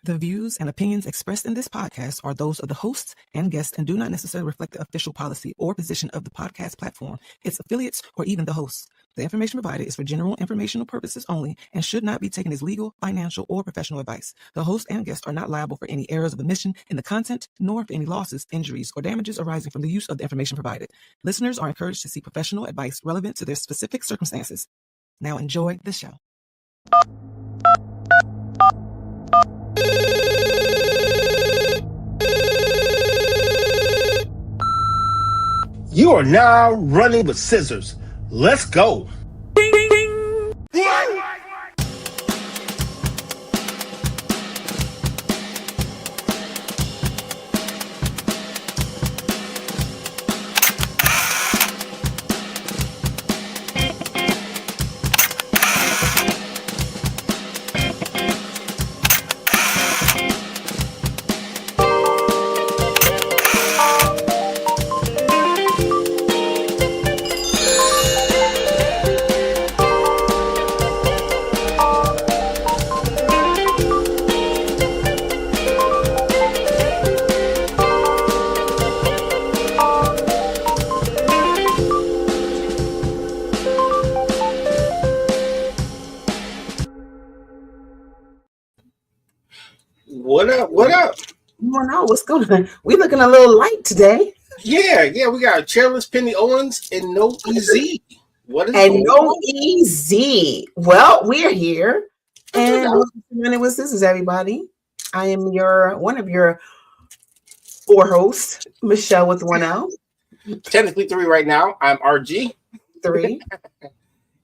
The views and opinions expressed in this podcast are those of the hosts and guests and do not necessarily reflect the official policy or position of the podcast platform, its affiliates, or even the hosts. The information provided is for general informational purposes only and should not be taken as legal, financial, or professional advice. The host and guests are not liable for any errors of omission in the content, nor for any losses, injuries, or damages arising from the use of the information provided. Listeners are encouraged to seek professional advice relevant to their specific circumstances. Now enjoy the show. You are now running with scissors. Let's go. What up? What up? Well, no, what's going on? We looking a little light today. Yeah. We got Chairless Penny Owens and No EZ. What is and No EZ. Well, we're here. And running with scissors, everybody. I am one of your four hosts, Michelle with one L. Technically 3 right now. I'm RG. 3.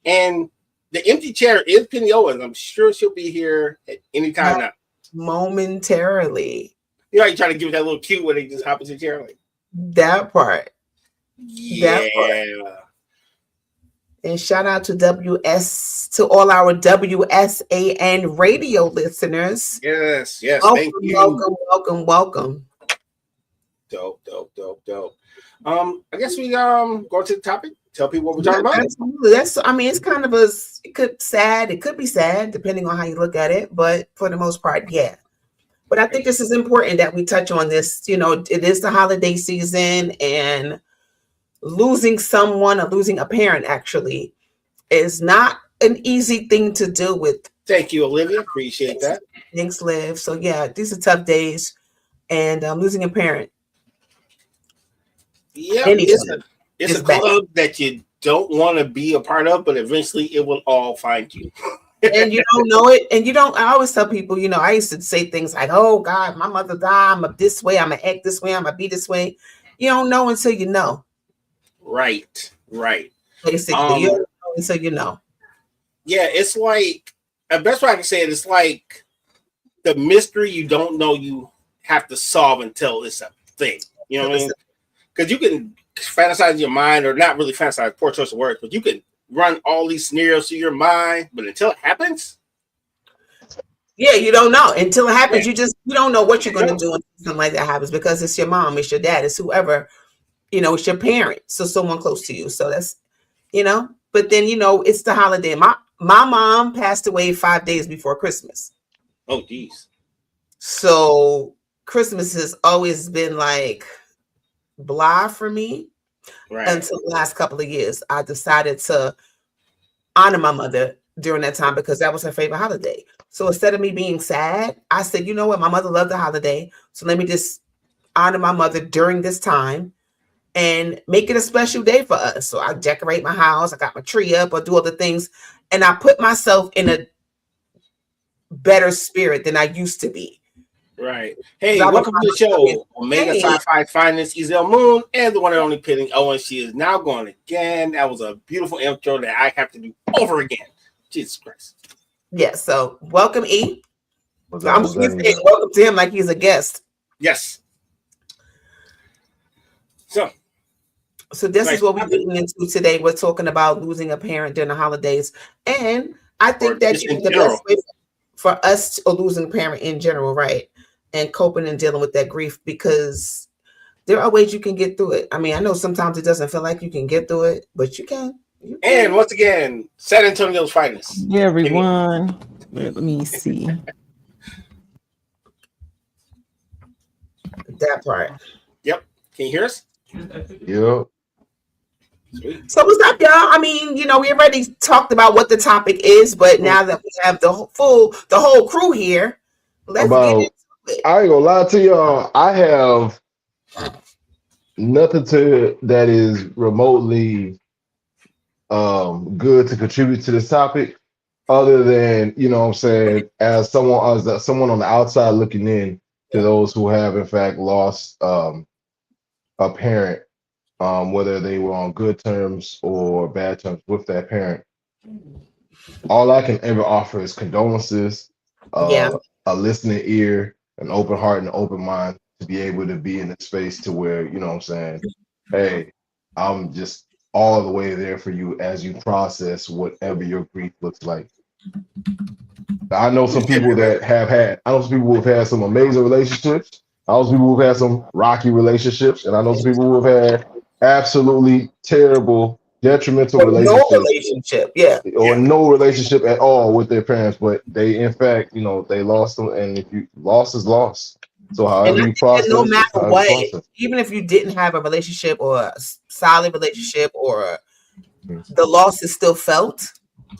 And the empty chair is Penny Owens. I'm sure she'll be here at any time now. Momentarily. You know, you try to give it that little cue where they just hop into the chair. Like, that part. Yeah. That part. And shout out to all our WSAN radio listeners. Yes. Thank you. Welcome. Dope. I guess we go to the topic. Tell people what we're talking about. Absolutely. It's kind of it could be sad depending on how you look at it, but for the most part, yeah. But I think this is important that we touch on this. You know, it is the holiday season, and losing someone or losing a parent actually is not an easy thing to deal with. Thank you, Olivia. Appreciate that. Thanks, Liv. So yeah, these are tough days, and losing a parent. Yeah, it's a club that you don't want to be a part of, but eventually it will all find you. And you don't know it. And I always tell people, you know, I used to say things like, oh God, my mother died. I'm this way. I'm going to act this way. I'm going to be this way. You don't know until you know. Right. Basically, you don't know until you know. Yeah, it's like, the best way I can say it is like the mystery you don't know you have to solve until it's a thing. You know what I mean? Because you can fantasize in your mind, or not really fantasize, poor choice of words, but you can run all these scenarios through your mind, but until it happens, yeah, you don't know until it happens. Yeah. You don't know what you're going to do when something like that happens, because it's your mom, it's your dad, it's whoever, you know, it's your parent, so someone close to you. So that's, you know, but then, you know, it's the holiday. My mom passed away 5 days before Christmas. Oh, geez. So Christmas has always been like blah for me. Right. Until the last couple of years, I decided to honor my mother during that time because that was her favorite holiday. So instead of me being sad, I said, you know what? My mother loved the holiday. So let me just honor my mother during this time and make it a special day for us. So I decorate my house. I got my tree up. I do all the things. And I put myself in a better spirit than I used to be. Right. Hey, welcome to the show. Omega Sci-Fi Finest, Ezell Moon, and the one and only Penny Owens. She is now going again. That was a beautiful intro that I have to do over again. Jesus Christ. Yeah, so welcome, E. I'm just saying welcome to him like he's a guest. Yes. So this is what we're getting into today. We're talking about losing a parent during the holidays. And I think that the best way for us, or losing a parent in general, right? And coping and dealing with that grief, because there are ways you can get through it. I mean, I know sometimes it doesn't feel like you can get through it, but you can. And once again, San Antonio's finest. Hey everyone. Let me see. That part. Yep. Can you hear us? Yep. Sweet. So what's up, y'all? I mean, we already talked about what the topic is, but now that we have the whole crew here, let's get into it. I ain't gonna lie to y'all. I have nothing that is remotely good to contribute to this topic, other than what I'm saying, as someone on the outside looking in to those who have in fact lost a parent, whether they were on good terms or bad terms with that parent. All I can ever offer is condolences, a listening ear, an open heart, and an open mind to be able to be in a space to where, what I'm saying, hey, I'm just all the way there for you as you process whatever your grief looks like. I know some people who have had some amazing relationships. I know some people who've had some rocky relationships, and I know some people who have had absolutely terrible, detrimental relationships. No relationship, or no relationship at all with their parents, but they, in fact, they lost them, and if you lost is lost. So however you process, no matter what, even if you didn't have a relationship or a solid relationship, or the loss is still felt.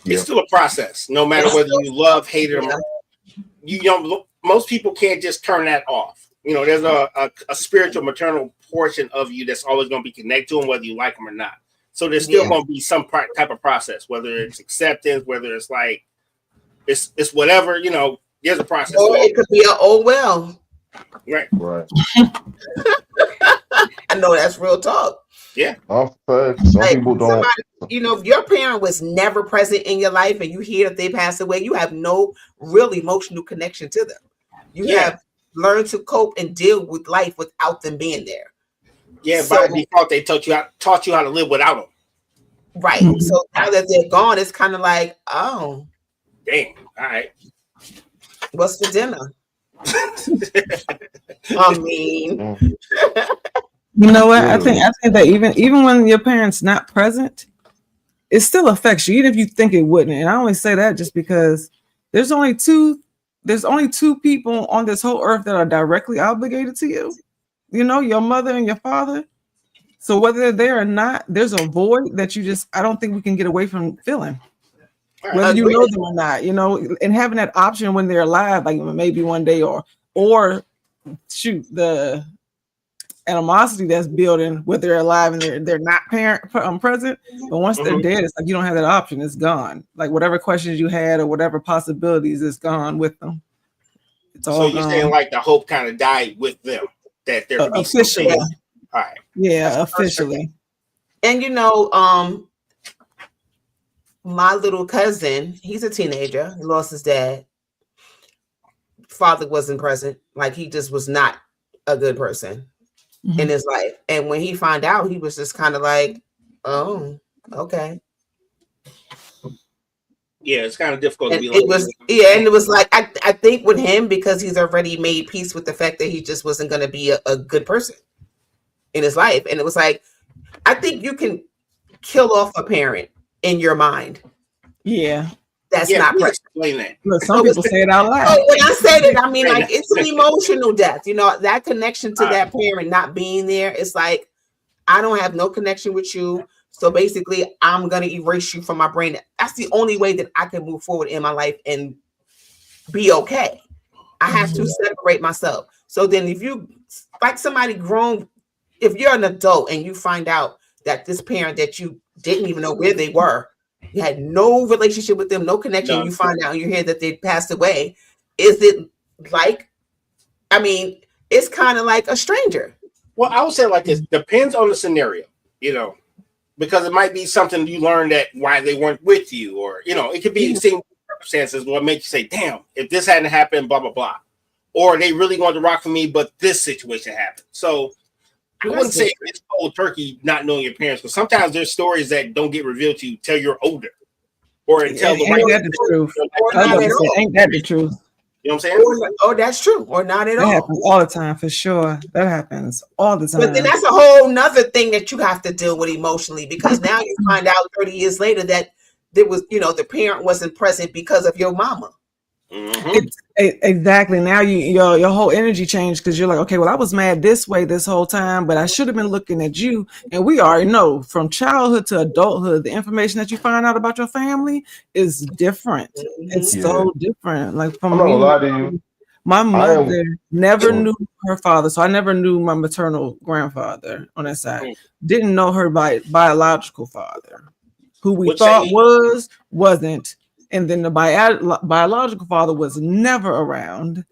It's still a process, no matter whether you love, hate it, or most people can't just turn that off. There's a spiritual, maternal portion of you that's always going to be connected to them, whether you like them or not. So there's still going to be some type of process, whether it's acceptance, whether it's like it's whatever. There's a process. Or it could be well. Right. I know that's real talk. Yeah. Some people don't. If your parent was never present in your life and you hear that they passed away, you have no real emotional connection to them. You have learned to cope and deal with life without them being there. Yeah, by default, they taught you how to live without them. Right. Mm-hmm. So now that they're gone, it's kind of like, oh, damn. All right. What's for dinner? I mean, you know what? I think that even when your parents not present, it still affects you, even if you think it wouldn't. And I only say that just because there's only two people on this whole earth that are directly obligated to you. Your mother and your father. So whether they're there or not, there's a void that I don't think we can get away from feeling. Whether you know them or not, and having that option when they're alive, like maybe one day, or shoot, the animosity that's building whether they're alive and they're not present. But once they're dead, it's like you don't have that option. It's gone. Like whatever questions you had or whatever possibilities is gone with them. It's all. So you're saying like the hope kind of died with them, that there could be officially. All right. Yeah, officially. And my little cousin, he's a teenager. He lost his dad. Father wasn't present. Like he just was not a good person in his life. And when he found out, he was just kind of like, oh, okay. Yeah, it's kind of difficult to be like. And it was like, I think with him, because he's already made peace with the fact that he just wasn't going to be a good person in his life. And it was like, I think you can kill off a parent in your mind. Yeah. That's not explain that. Look, some people say it out loud. So when I say that, I mean like it's an emotional death. That connection to that parent not being there. It's like I don't have no connection with you. So basically, I'm gonna erase you from my brain. That's the only way that I can move forward in my life and be okay. I have to separate myself. So then, if you like somebody grown, if you're an adult and you find out that this parent that you didn't even know where they were, you had no relationship with them, no connection. You find out and you hear that they passed away. Is it like, it's kind of like a stranger. Well, I would say like this, depends on the scenario, because it might be something you learned that why they weren't with you, or, it could be the same circumstances what make you say, damn, if this hadn't happened, blah, blah, blah. Or they really wanted to rock for me, but this situation happened. So I wouldn't say it's cold turkey not knowing your parents, because sometimes there's stories that don't get revealed to you till you're older, or until ain't that the truth? Ain't that the truth? You know what I'm saying? Oh, that's true, or not at all. That happens all the time, for sure. That happens all the time. But then that's a whole nother thing that you have to deal with emotionally, because now you find out 30 years later that there was, the parent wasn't present because of your mama. Exactly. Now your whole energy changed because you're like, okay, well, I was mad this way this whole time, but I should have been looking at you. And we already know from childhood to adulthood, the information that you find out about your family is different. It's so different. Like from I'm not me, gonna lie to you. my mother never knew her father, so I never knew my maternal grandfather on that side. Didn't know her biological father, who we thought wasn't. And then the biological father was never around,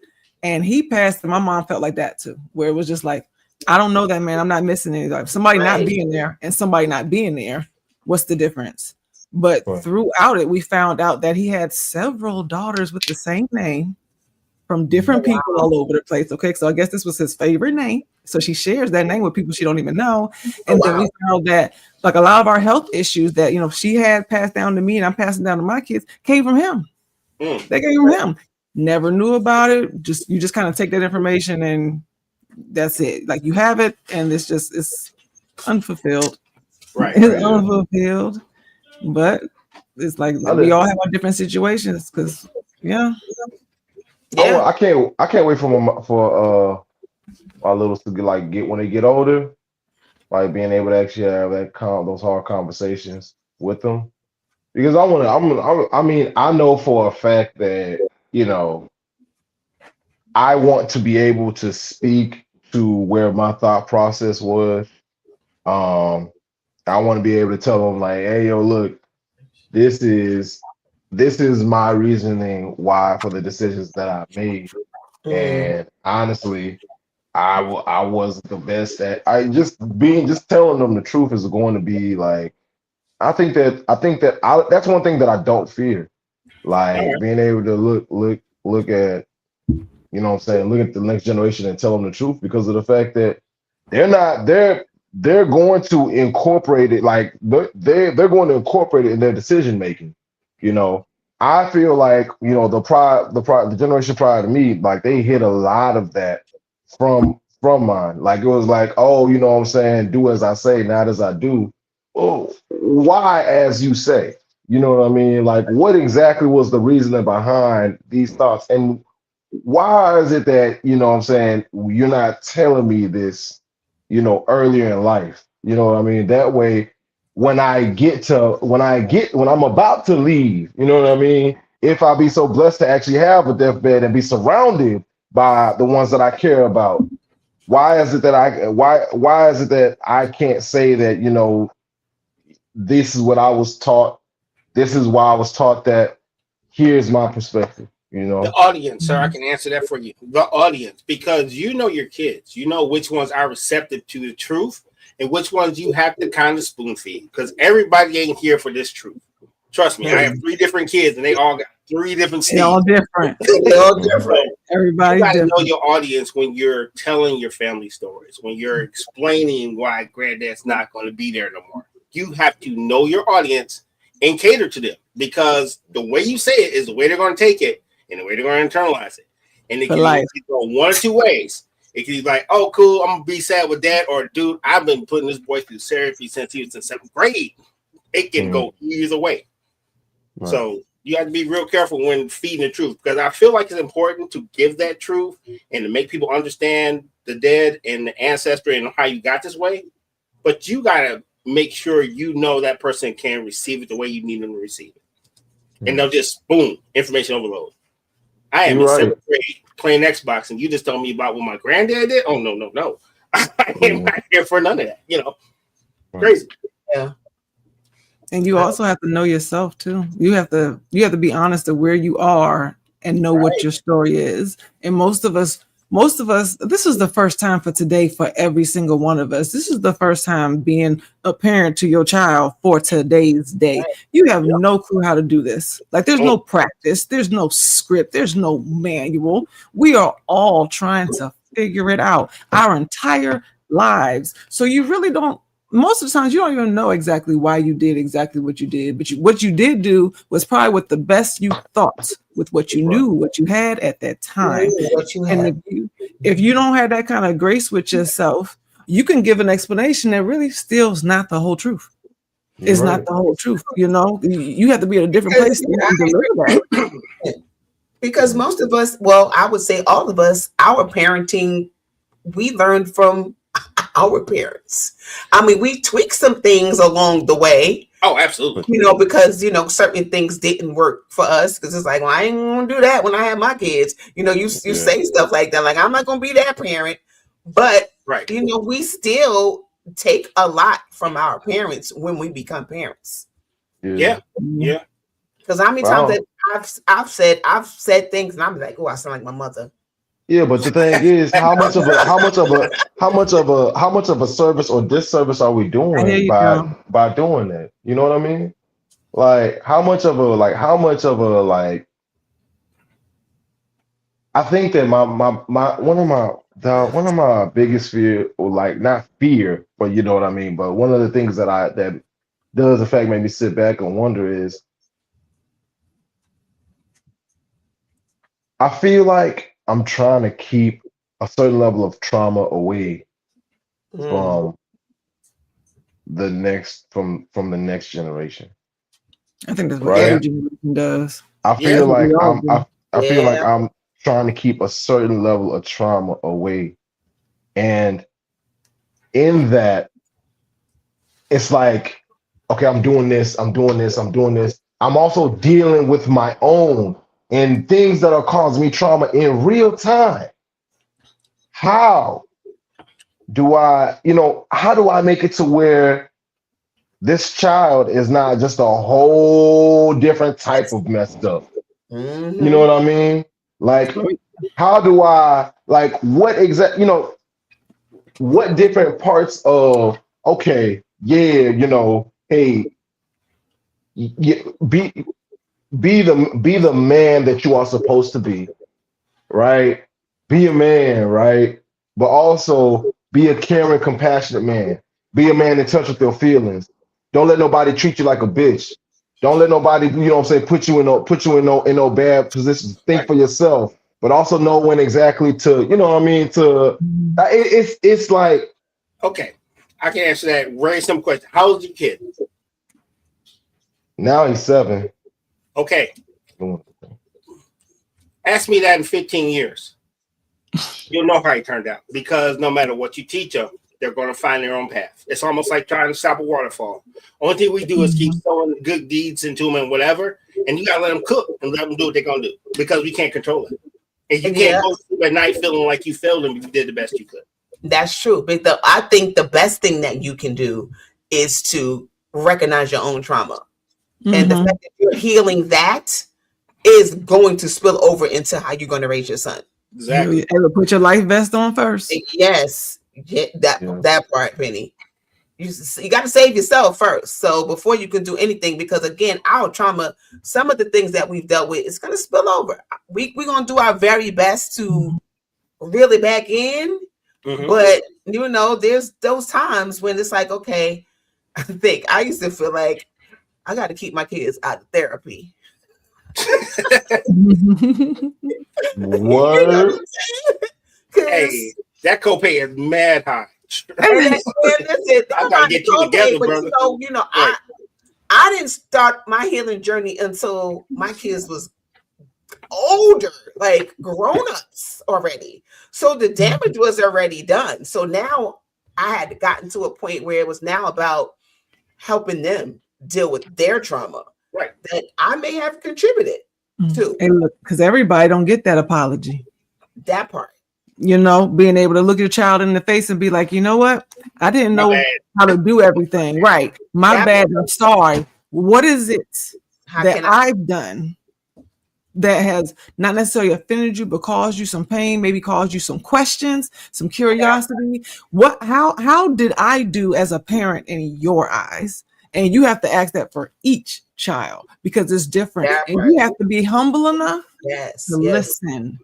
and he passed. And my mom felt like that too, where it was just like, I don't know that man. I'm not missing anything. Somebody not being there and somebody not being there. What's the difference? But throughout it, we found out that he had several daughters with the same name from different people all over the place. Okay, so I guess this was his favorite name. So she shares that name with people she don't even know. And then we found that like a lot of our health issues that, you know, she had passed down to me and I'm passing down to my kids came from him. They came from him. Never knew about it. You just kind of take that information and that's it. Like you have it and it's unfulfilled. Right. It's unfulfilled. But it's like we all have our different situations because I can't wait for our littles to get when they get older, like being able to actually have those hard conversations with them, because I know for a fact that, you know, I want to be able to speak to where my thought process was. I want to be able to tell them like, hey, yo, look, this is my reasoning why for the decisions that I made. And honestly, I was the best at just telling them the truth is going to be like, I think that that's one thing that I don't fear, like being able to look at, you know what I'm saying, look at the next generation and tell them the truth, because of the fact that they're going to incorporate it, like they're going to incorporate it in their decision making. You know, I feel like, you know, the generation prior to me, like they hit a lot of that from mine. Like it was like, oh, you know what I'm saying, do as I say, not as I do. Oh, why as you say? You know what I mean? Like what exactly was the reasoning behind these thoughts? And why is it that, you know what I'm saying, you're not telling me this, you know, earlier in life? You know what I mean? That way, when I'm about to leave, you know what I mean? If I be so blessed to actually have a deathbed and be surrounded by the ones that I care about, why is it that I can't say that, you know, this is what I was taught. This is why I was taught that. Here's my perspective. You know, the audience, sir, I can answer that for you. The audience, because you know your kids, you know which ones are receptive to the truth and which ones you have to kind of spoon feed, because everybody ain't here for this truth. Trust me, I have 3 different kids and they all got 3 different stages. They're all different. They're all different. Everybody, you got to know your audience when you're telling your family stories, when you're explaining why granddad's not going to be there no more. You have to know your audience and cater to them, because the way you say it is the way they're going to take it and the way they're going to internalize it. And it can go one or two ways. It can be like, oh, cool, I'm going to be sad with dad, or dude, I've been putting this boy through therapy since he was in 7th grade. It can go either way. Right. So you have to be real careful when feeding the truth, because I feel like it's important to give that truth and to make people understand the dead and the ancestry and how you got this way. But you got to make sure you know that person can receive it the way you need them to receive it. And they'll just, boom, information overload. I am in 7th grade playing Xbox, and you just told me about what my granddad did? Oh, no. I am not here for none of that, you know. Crazy. Yeah. And you also have to know yourself too. You have to be honest of where you are and know what your story is. And most of us, this is the first time for today for every single one of us. This is the first time being a parent to your child for today's day. You have no clue how to do this. Like there's no practice, there's no script, there's no manual. We are all trying to figure it out our entire lives. So you really don't, most of the times you don't even know exactly why you did exactly what you did, but what you did do was probably with the best you thought, with what you knew, what you had at that time. And if you don't have that kind of grace with yourself, you can give an explanation that really still is not the whole truth. It's not the whole truth. You know, you have to be at a different place to deliver that. Because most of us, well, I would say all of us, our parenting, we learned from our parents. I mean, we tweaked some things along the way. Oh, absolutely. Because certain things didn't work for us. Because it's like, well, I ain't gonna do that when I have my kids. You say stuff like that, like I'm not gonna be that parent. But right, we still take a lot from our parents when we become parents. Yeah. Because how many times that I've said things and I'm like, oh, I sound like my mother. Yeah, but the thing is, how much of a service or disservice are we doing by doing that? You know what I mean? Like, how much of a I think that one of my biggest fear, or like not fear, but you know what I mean. But one of the things that does in fact make me sit back and wonder is, I feel like I'm trying to keep a certain level of trauma away from the next generation. I think that's what every generation does. I feel like I'm trying to keep a certain level of trauma away, and in that, it's like, okay, I'm doing this. I'm also dealing with my own and things that are causing me trauma in real time. How do I make it to where this child is not just a whole different type of messed up? Mm-hmm. You know what I mean? Like, how do I, like, what different parts of, okay, hey, be the man that you are supposed to be, right? Be a man, right? But also be a caring, compassionate man. Be a man in touch with your feelings. Don't let nobody treat you like a bitch. Don't let nobody, put you in no bad positions. Think for yourself, but also know when exactly to, it's like. Okay, I can answer that very simple question. How old is your kid? Now he's 7. Okay. Ask me that in 15 years. You'll know how he turned out, because no matter what you teach them, they're going to find their own path. It's almost like trying to stop a waterfall. Only thing we do is keep throwing good deeds into them and whatever, and you got to let them cook and let them do what they're going to do, because we can't control it. And you can't go through at night feeling like you failed them if you did the best you could. That's true. But I think the best thing that you can do is to recognize your own trauma. Mm-hmm. And the fact that you're healing that is going to spill over into how you're going to raise your son. Exactly. You put your life vest on first. Yes. That part, Penny. You got to save yourself first. So before you can do anything, because again, our trauma, some of the things that we've dealt with, it's going to spill over. We're going to do our very best to reel it back in. Mm-hmm. But, there's those times when it's like, okay, I used to feel like I got to keep my kids out of therapy. What? Hey, that copay is mad high. I gotta get you together, brother. So, I didn't start my healing journey until my kids was older, like grown-ups already. So the damage was already done. So now I had gotten to a point where it was now about helping them deal with their trauma, right? That I may have contributed to. And look, because everybody don't get that apology. That part. Being able to look your child in the face and be like, you know what? I didn't know how to do everything. Right. My bad. I'm sorry. What is it that I've done that has not necessarily offended you, but caused you some pain, maybe caused you some questions, some curiosity? How did I do as a parent in your eyes? And you have to ask that for each child, because it's different. And you have to be humble enough to listen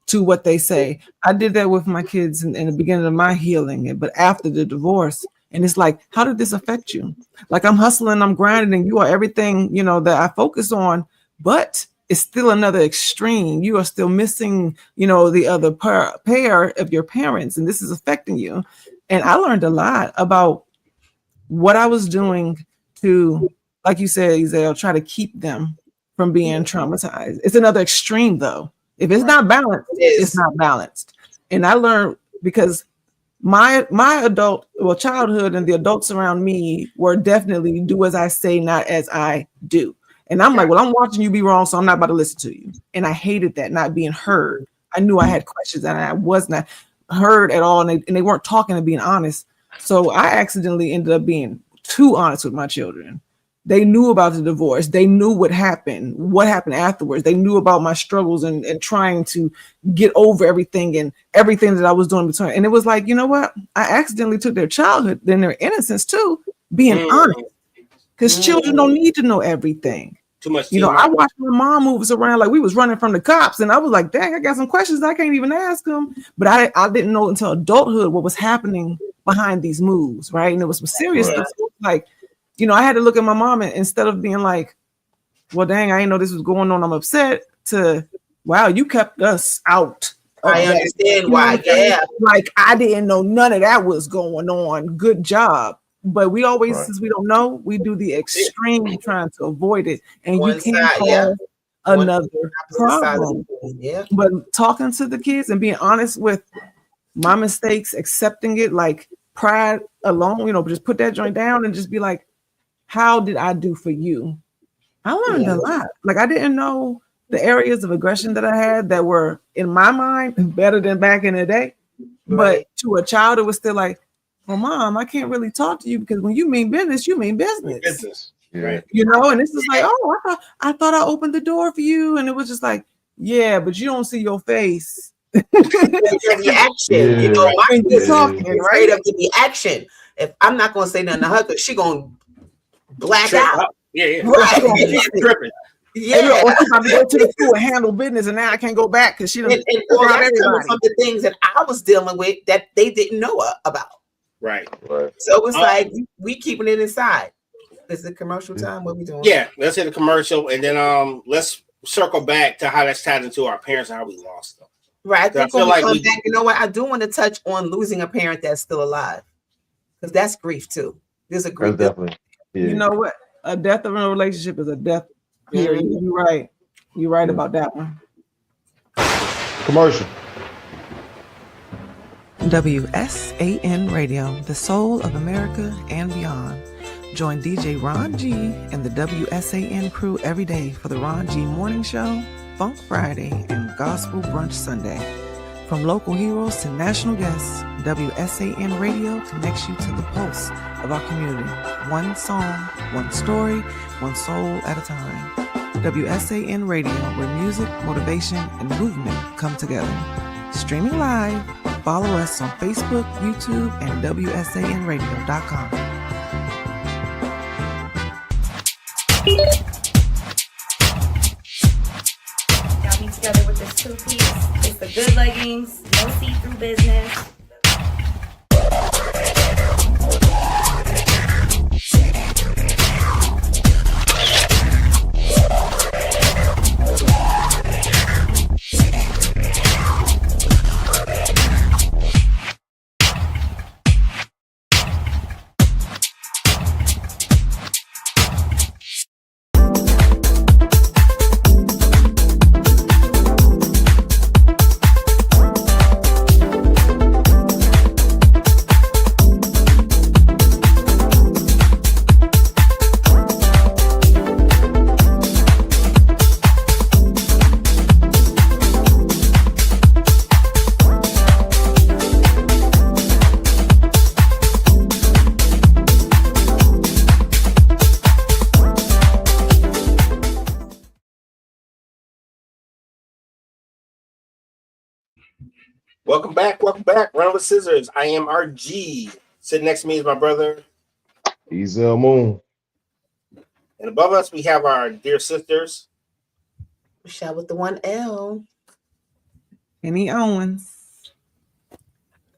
to what they say. I did that with my kids in the beginning of my healing, but after the divorce, and it's like, how did this affect you? Like, I'm hustling, I'm grinding, and you are everything, that I focus on, but it's still another extreme. You are still missing, the other pair of your parents, and this is affecting you. And I learned a lot about what I was doing to, like you said, Ezell, try to keep them from being traumatized. It's another extreme though. If it's not balanced, it's not balanced. And I learned because my childhood and the adults around me were definitely do as I say, not as I do. And I'm like, well, I'm watching you be wrong, so I'm not about to listen to you. And I hated that, not being heard. I knew I had questions and I was not heard at all. And they weren't talking and being honest. So I accidentally ended up being too honest with my children. They knew about the divorce. They knew what happened afterwards. They knew about my struggles and trying to get over everything and everything that I was doing between. And it was like, you know what? I accidentally took their childhood, then their innocence too, being honest. Because children don't need to know everything. Too much. I watched my mom move us around like we was running from the cops. And I was like, dang, I got some questions I can't even ask them. But I didn't know until adulthood what was happening behind these moves, right? And it was some serious stuff. So like, I had to look at my mom and instead of being like, well, dang, I didn't know this was going on, I'm upset, to, wow, you kept us out. I understand why. Yeah. Like, I didn't know none of that was going on. Good job. But we always, since we don't know, we do the extreme trying to avoid it. And you can't cause another problem. Yeah. But talking to the kids and being honest with my mistakes, accepting it, like pride alone, just put that joint down and just be like, how did I do for you? I learned a lot. Like, I didn't know the areas of aggression that I had that were, in my mind, better than back in the day. But to a child, it was still like, well, Mom, I can't really talk to you because when you mean business, you mean business. Right. And it's just like, oh, I thought I opened the door for you. And it was just like, yeah, but you don't see your face. The action, when you're talking, right up to the action. If I'm not going to say nothing to her, she going to black out. Yeah. Right. Tripping. Yeah, or she's about to go to the school and handle business, and now I can't go back because she doesn't. And all that's some of the things that I was dealing with that they didn't know about. Right. So it's like we keeping it inside. Is it commercial time? What we doing? Yeah, let's hit a commercial, and then let's circle back to how that's tied into our parents and how we lost them. Right. I think when we come back, you know what? I do want to touch on losing a parent that's still alive, because that's grief too. There's a grief. Definitely. Yeah. You know what? A death of a relationship is a death. Period. You're right. You're right about that one. Commercial. WSAN Radio, the soul of America and beyond. Join DJ Ron G and the WSAN crew every day for the Ron G Morning Show, Funk Friday, and Gospel Brunch Sunday. From local heroes to national guests, WSAN Radio connects you to the pulse of our community. One song, one story, one soul at a time. WSAN Radio, where music, motivation, and movement come together. Streaming live, follow us on Facebook, YouTube, and WSANradio.com. Got me together with this two-piece. It's the good leggings, no see-through business. Welcome back. Round with scissors. I am RG. Sitting next to me is my brother. Ezel Moon. And above us, we have our dear sisters. Michelle with the 1L. Penny Owens.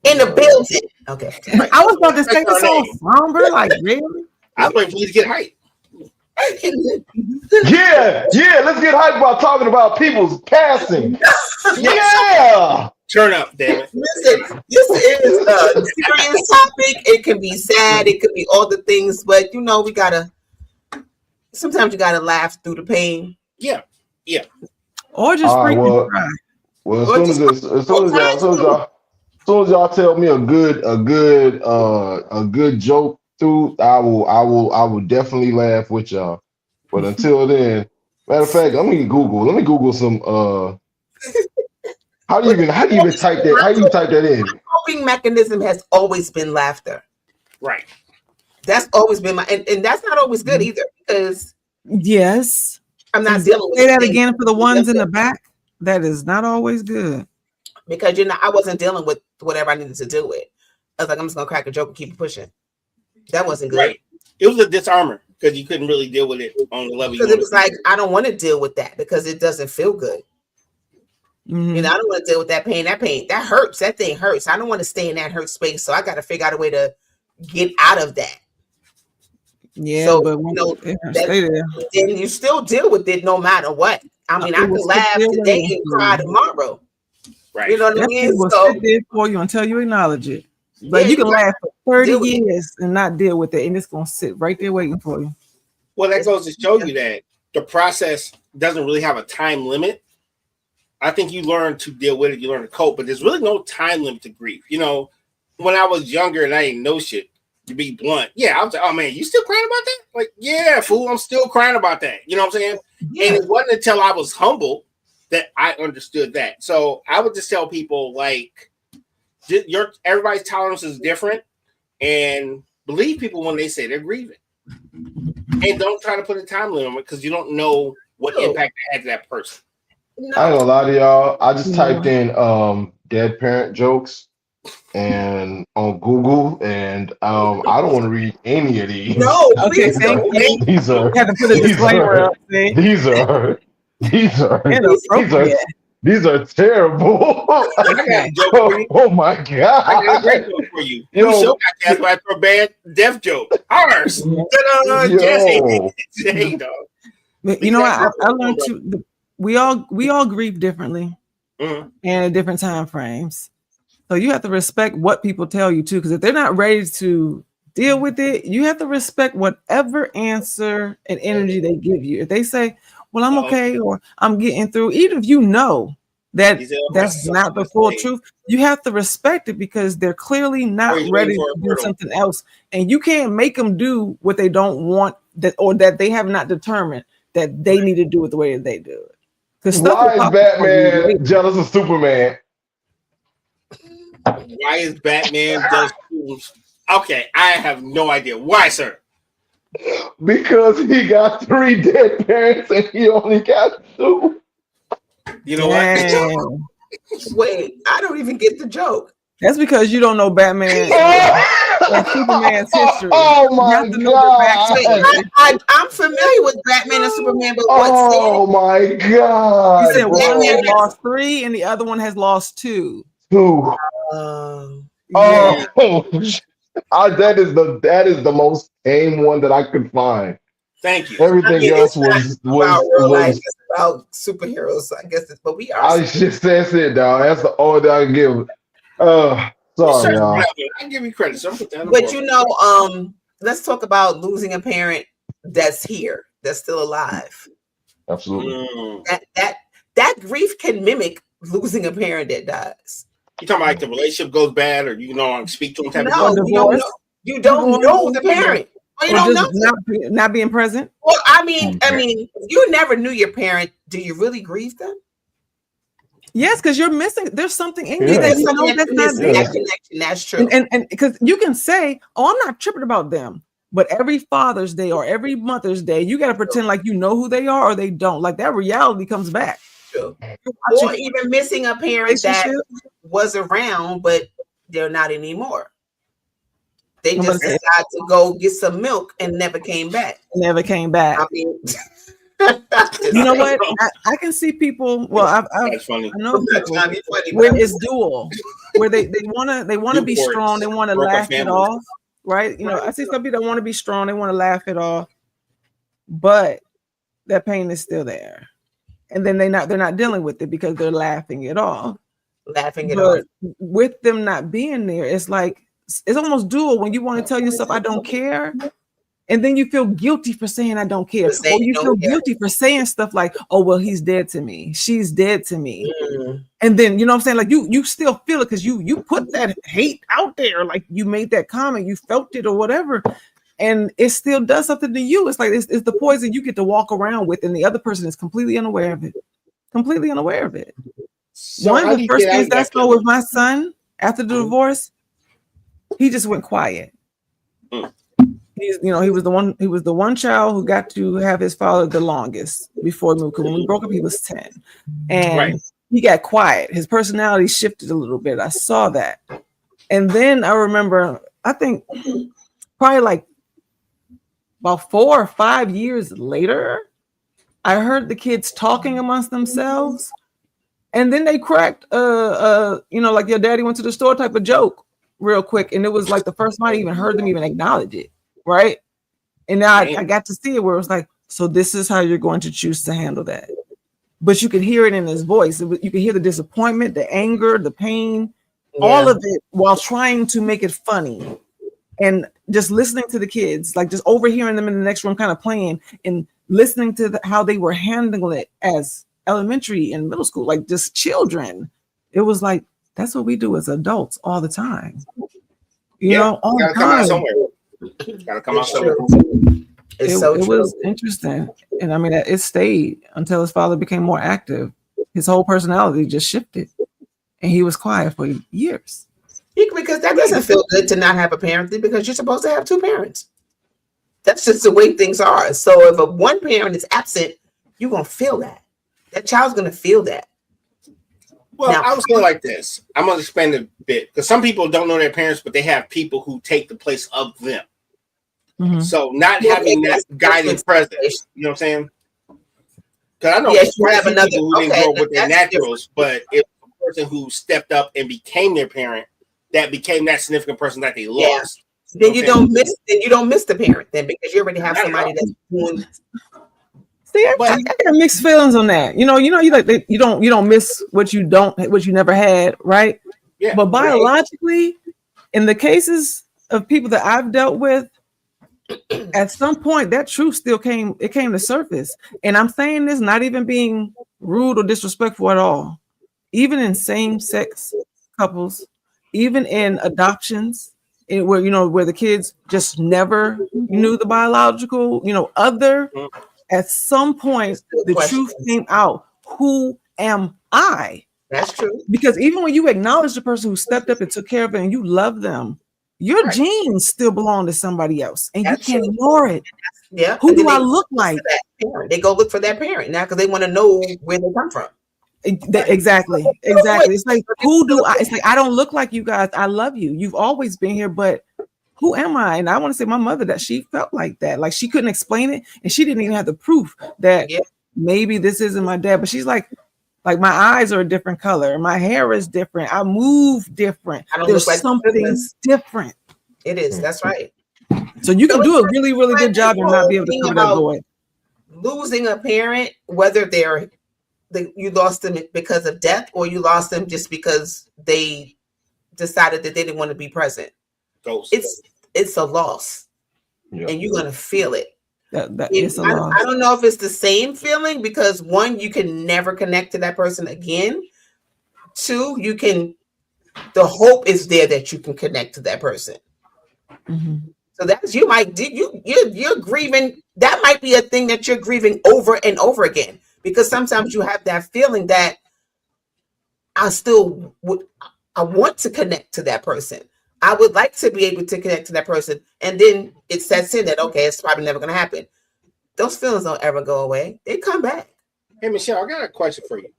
In the building. Okay. I was about to say the song somber, like really? I was waiting for you to get hyped. Yeah, let's get hyped about talking about people's passing. Yeah. Turn up, damn it. Listen, this is a serious topic. It can be sad, it could be all the things, but sometimes you gotta laugh through the pain. Yeah. Or just All right, freaking cry. Well, Or as soon as y'all tell me a good joke through, I will definitely laugh with y'all. But until then, matter of fact, let me Google some how do you even type that? How do you type that in? Coping mechanism has always been laughter. Right. That's always been and that's not always good either, because Yes. I'm not dealing with say that again for the ones in the back. That is not always good. Because I wasn't dealing with whatever I needed to deal with. I was like, I'm just gonna crack a joke and keep it pushing. That wasn't good. Right. It was a disarmer because you couldn't really deal with it on the level. Because it was like, I don't want to deal with that because it doesn't feel good. Mm-hmm. You know, I don't want to deal with that pain. That hurts. That thing hurts. I don't want to stay in that hurt space. So I got to figure out a way to get out of that. Yeah, so, but stay there. Then you still deal with it no matter what. I mean, I can laugh today and cry tomorrow. Right. You know what I mean? Will sit there for you until you acknowledge it. But you can laugh for 30 years and not deal with it, and it's gonna sit right there waiting for you. Well, that goes to show you that the process doesn't really have a time limit. I think you learn to deal with it, you learn to cope, but there's really no time limit to grief. You know, when I was younger and I didn't know shit, to be blunt, I was like, oh man, you still crying about that? Like, yeah, fool, I'm still crying about that. You know what I'm saying? Yeah. And it wasn't until I was humble that I understood that. So I would just tell people, like, everybody's tolerance is different, and believe people when they say they're grieving, and don't try to put a time limit on it because you don't know what impact it had to that person. No. I ain't gonna lie to y'all. I just typed in dead parent jokes and on Google, and I don't want to read any of these. No, okay, these are. You have to put a disclaimer up. These are terrible. Oh my god! I got a great joke for you. You show got cast by a bad death joke. Ours. Jesse, dog. You know what? I learned to. We all grieve differently, and at different time frames. So you have to respect what people tell you too, because if they're not ready to deal with it, you have to respect whatever answer and energy they give you. If they say, well, I'm okay, or I'm getting through, even if you know that that's not the full truth, you have to respect it because they're clearly not ready to do something else. And you can't make them do what they don't want, or that they have not determined that they need to do it the way that they do it. Why is Batman jealous of Superman? Why is Batman jealous of Superman? Okay, I have no idea. Why, sir? Because he got 3 dead parents and he only got 2. You know what? Wait, I don't even get the joke. That's because you don't know Batman and Superman's history. Oh my god! I'm familiar with Batman and Superman, but what's oh my god! He said one has lost 3 and the other one has lost 2. 2. That is the most tame one that I could find. Thank you. Everything else was about superheroes. I guess, but we are. I just that's it, dog. That's the order I give. Sorry, y'all. I give you credit. But you know, let's talk about losing a parent that's here, that's still alive. Absolutely. That grief can mimic losing a parent that dies. You talking about like the relationship goes bad, or you don't speak to them? Type no, of you don't know the parent. Or you don't know not being present. Well, I mean, you never knew your parent. Do you really grieve them? Yes, because you're missing. There's something in you that you know that's not there. That connection. That's true. And because you can say, "Oh, I'm not tripping about them," but every Father's Day or every Mother's Day, you got to pretend like you know who they are or they don't. Like that reality comes back. True. Or even missing a parent that was around, but they're not anymore. They just decided to go get some milk and never came back. I mean, you know what? I can see people. Well, I know people where it's dual, where they want to be strong, they want to laugh it off, right? You know, I see some people that want to be strong, they want to laugh it off, but that pain is still there, and then they're not dealing with it because they're laughing it off. With them not being there, it's like it's almost dual when you want to tell yourself I don't care, And then you feel guilty for saying I don't care. Or you feel guilty for saying stuff like, oh, well, he's dead to me. She's dead to me. And then, you know what I'm saying? Like you still feel it because you put that hate out there. Like you made that comment, you felt it or whatever. And it still does something to you. It's like it's the poison you get to walk around with, and the other person is completely unaware of it. Completely unaware of it. So one of the first things I saw with my son after the divorce, he just went quiet. He was the one child who got to have his father the longest before he moved. When we broke up, he was 10. And he got quiet. His personality shifted a little bit. I saw that. And then I remember, I think probably like about 4 or 5 years later, I heard the kids talking amongst themselves. And then they cracked like your daddy went to the store type of joke real quick. And it was like the first time I even heard them even acknowledge it. Right. And now I got to see it where it was like, so this is how you're going to choose to handle that. But you could hear it in his voice. You could hear the disappointment, the anger, the pain, all of it while trying to make it funny. And just listening to the kids, like just overhearing them in the next room kind of playing and listening to how they were handling it as elementary and middle school, like just children. It was like, that's what we do as adults all the time. You know, all the time. Gotta come out somewhere. It was interesting. And I mean, it stayed until his father became more active. His whole personality just shifted. And he was quiet for years. Because that doesn't feel good to not have a parent because you're supposed to have 2 parents. That's just the way things are. So if one parent is absent, you're going to feel that. That child's going to feel that. Well, now, I was going like this. I'm going to expand a bit because some people don't know their parents, but they have people who take the place of them. Mm-hmm. So not having that guiding presence, you know what I'm saying? Because I know you have another people who didn't grow up with their naturals, but if a person who stepped up and became their parent, that became that significant person that they lost. Then you don't miss the parent then because you already have somebody that's doing. See, I got mixed feelings on that. You don't miss what you never had, right? Yeah. But biologically, in the cases of people that I've dealt with, at some point that truth still came to surface. And I'm saying this not even being rude or disrespectful at all. Even in same-sex couples, even in adoptions, where the kids just never knew the biological, other. At some point, the truth came out. Who am I? That's true. Because even when you acknowledge the person who stepped up and took care of it and you love them, your genes still belong to somebody else. And you can't ignore it. Yeah. Who do I look like? They go look for that parent now because they want to know where they come from. Exactly. It's like, it's like, I don't look like you guys. I love you. You've always been here, but who am I? And I want to say my mother that she felt like that. Like she couldn't explain it. And she didn't even have the proof that maybe this isn't my dad. But she's like my eyes are a different color. My hair is different. I move different. There's something different. It is. That's right. So you can do a really, really good job and not be able to cover that void. Losing a parent, whether you lost them because of death or you lost them just because they decided that they didn't want to be present. It's a loss, and you're gonna feel it. That is a loss. I don't know if it's the same feeling because 1, you can never connect to that person again. 2, the hope is there that you can connect to that person. Mm-hmm. So that's you're grieving. That might be a thing that you're grieving over and over again because sometimes you have that feeling that I want to connect to that person. I would like to be able to connect to that person. And then it sets in that, okay, it's probably never going to happen. Those feelings don't ever go away. They come back. Hey, Michelle, I got a question for you.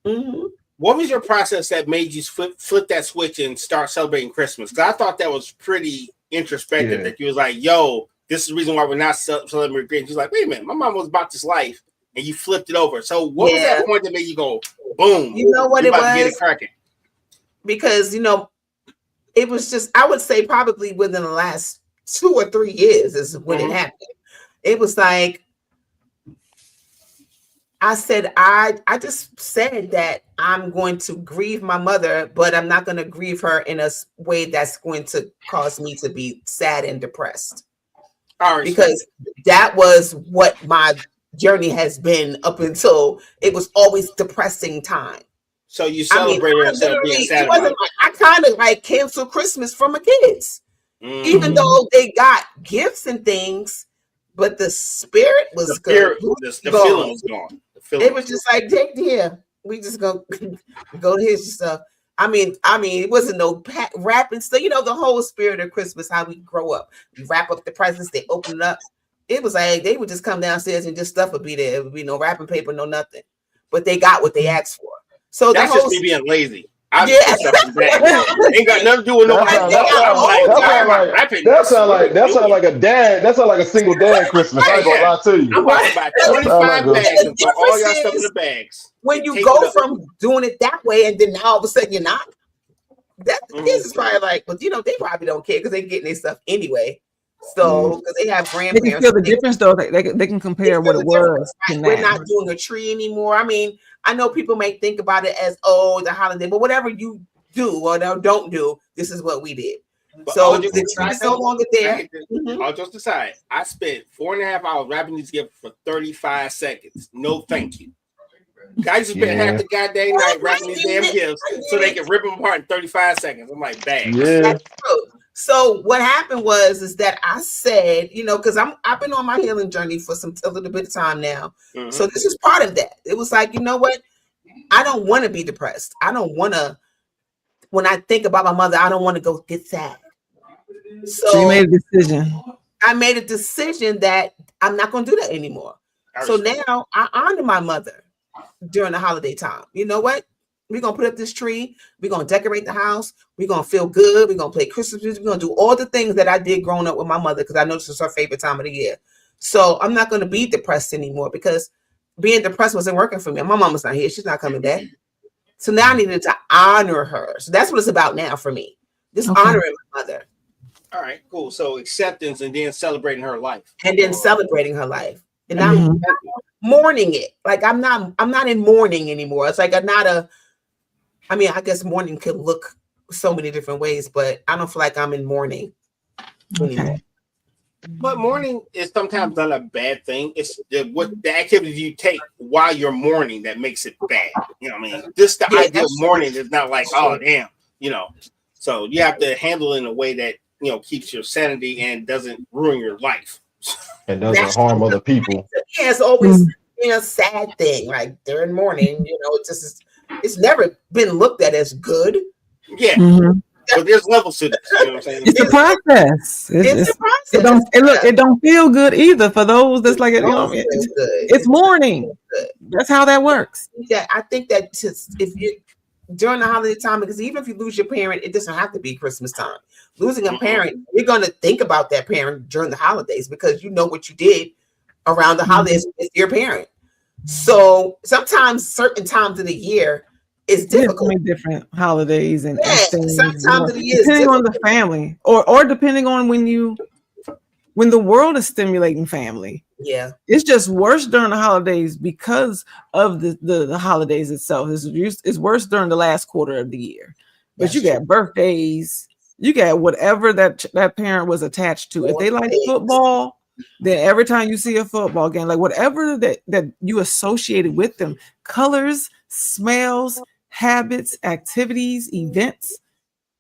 Mm-hmm. What was your process that made you flip that switch and start celebrating Christmas? Because I thought that was pretty introspective that you was like, yo, this is the reason why we're not celebrating Christmas. She's like, wait a minute, my mom was about this life and you flipped it over. So what was that point that made you go, boom? You know what it was? Get it cracking. Because, it was just, I would say probably within the last 2 or 3 years is when it happened. It was like, I said, I just said that I'm going to grieve my mother, but I'm not going to grieve her in a way that's going to cause me to be sad and depressed. because that was what my journey has been up until it was always depressing time. So you celebrated yourself being sad. It wasn't like, I kind of like canceled Christmas for my kids, even though they got gifts and things, but the spirit was good. The feeling was gone. It was just like, take here. We just go to his stuff. I mean, it wasn't no wrapping stuff. You know, the whole spirit of Christmas, how we grow up. We wrap up the presents, they open it up. It was like they would just come downstairs and just stuff would be there. It would be no wrapping paper, no nothing. But they got what they asked for. So that's just me being lazy. Ain't got nothing to do with nobody. That sound like a dad. That sound like a single dad Christmas. I ain't gonna lie to you. I'm about to buy 25 bags and put all your stuff in the bags. When you go from doing it that way and then all of a sudden you're not, that this is probably like, but you know, they probably don't care because they're getting their stuff anyway. So because they have grandparents, they can feel the difference though. They can compare what it was. Right? We're not doing a tree anymore. I mean, I know people may think about it as the holiday, but whatever you do or don't do, this is what we did. But so the tree is no longer there. All jokes aside, I spent 4.5 hours wrapping these gifts for 35 seconds. No, thank you. Guys just spent half the goddamn night wrapping these damn gifts so they can rip them apart in 35 seconds. I'm like, bang. Yeah. That's true. So what happened is that I said, you know, because I've been on my healing journey for a little bit of time now. So this is part of that. It was like, you know what? I don't want to be depressed. I don't want to. When I think about my mother, I don't want to go get sad. So you made a decision. I made a decision that I'm not going to do that anymore. So now I honor my mother during the holiday time. You know what? We're going to put up this tree. We're going to decorate the house. We're going to feel good. We're going to play Christmas music. We're going to do all the things that I did growing up with my mother because I know this is her favorite time of the year. So I'm not going to be depressed anymore because being depressed wasn't working for me. My mama's not here. She's not coming back. So now I needed to honor her. So that's what it's about now for me. Just honoring my mother. All right, cool. So acceptance and then celebrating her life. And then celebrating her life. And I'm mourning it. Like I'm not in mourning anymore. It's like I guess mourning could look so many different ways, but I don't feel like I'm in mourning anymore. But mourning is sometimes not a bad thing. It's the activity you take while you're mourning that makes it bad. You know what I mean? Just the idea of mourning is not like, oh damn, you know. So you have to handle it in a way that, you know, keeps your sanity and doesn't ruin your life. And doesn't harm other people. Yeah, it's always been a sad thing. Like during mourning, you know, it's never been looked at as good. Yeah. But there's levels to this. You know what I'm saying? It's a process. It's a process. It don't feel good either for those that's like, you know, it's mourning. That's how that works. Yeah, I think that if you during the holiday time, because even if you lose your parent, it doesn't have to be Christmas time. Losing a parent, you're going to think about that parent during the holidays because you know what you did around the holidays with your parent. So sometimes certain times of the year is difficult. Different holidays and things. Sometimes of the year depending on the family, or depending on when the world is stimulating family. Yeah, it's just worse during the holidays because of the holidays itself. It's worse during the last quarter of the year. But you got birthdays, you got whatever that parent was attached to. If they like football, then every time you see a football game, like whatever that you associated with them, colors, smells, habits, activities, events,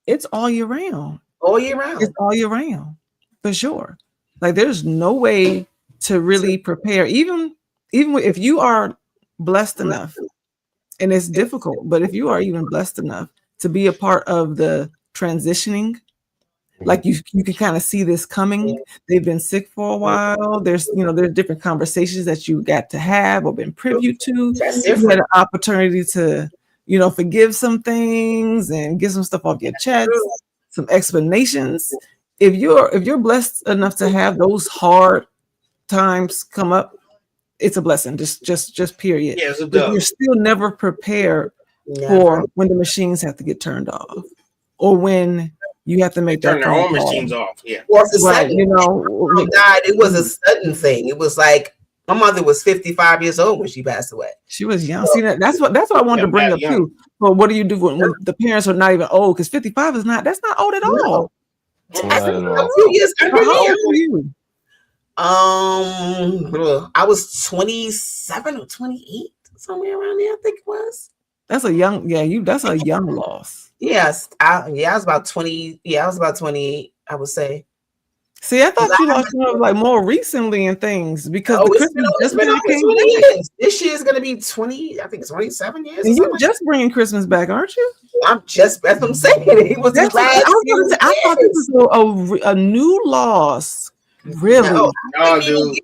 it's all year round. All year round. It's all year round, for sure. Like there's no way to really prepare, even if you are blessed enough, and it's difficult, but if you are even blessed enough to be a part of the transitioning, like you can kind of see this coming. They've been sick for a while. There's different conversations that you got to have or been privy to. You had an opportunity to, forgive some things and get some stuff off your chest, some explanations. If you're blessed enough to have those hard times come up, it's a blessing. Just period. Yeah, but you're still never prepared for when the machines have to get turned off, or when you have to make turn their own machines off. Yeah, or if died, it was a sudden thing. It was like my mother was 55 years old when she passed away. She was young. See, that's what I wanted to bring up too. But what do you do when the parents are not even old? Because 55 that's not old at all. A few years under you. I was 27 or 28, somewhere around there, I think it was. That's a young, that's a young loss. Yes, I was about 20. Yeah, I was about 28, I would say. See, I thought you lost like more recently and things because the Christmas it's been over 20 years. This year is going to be 20, I think 27 years. And you're just bringing Christmas back, aren't you? That's what I'm saying. It was the last year. I thought this was a new loss. Really? No, dude.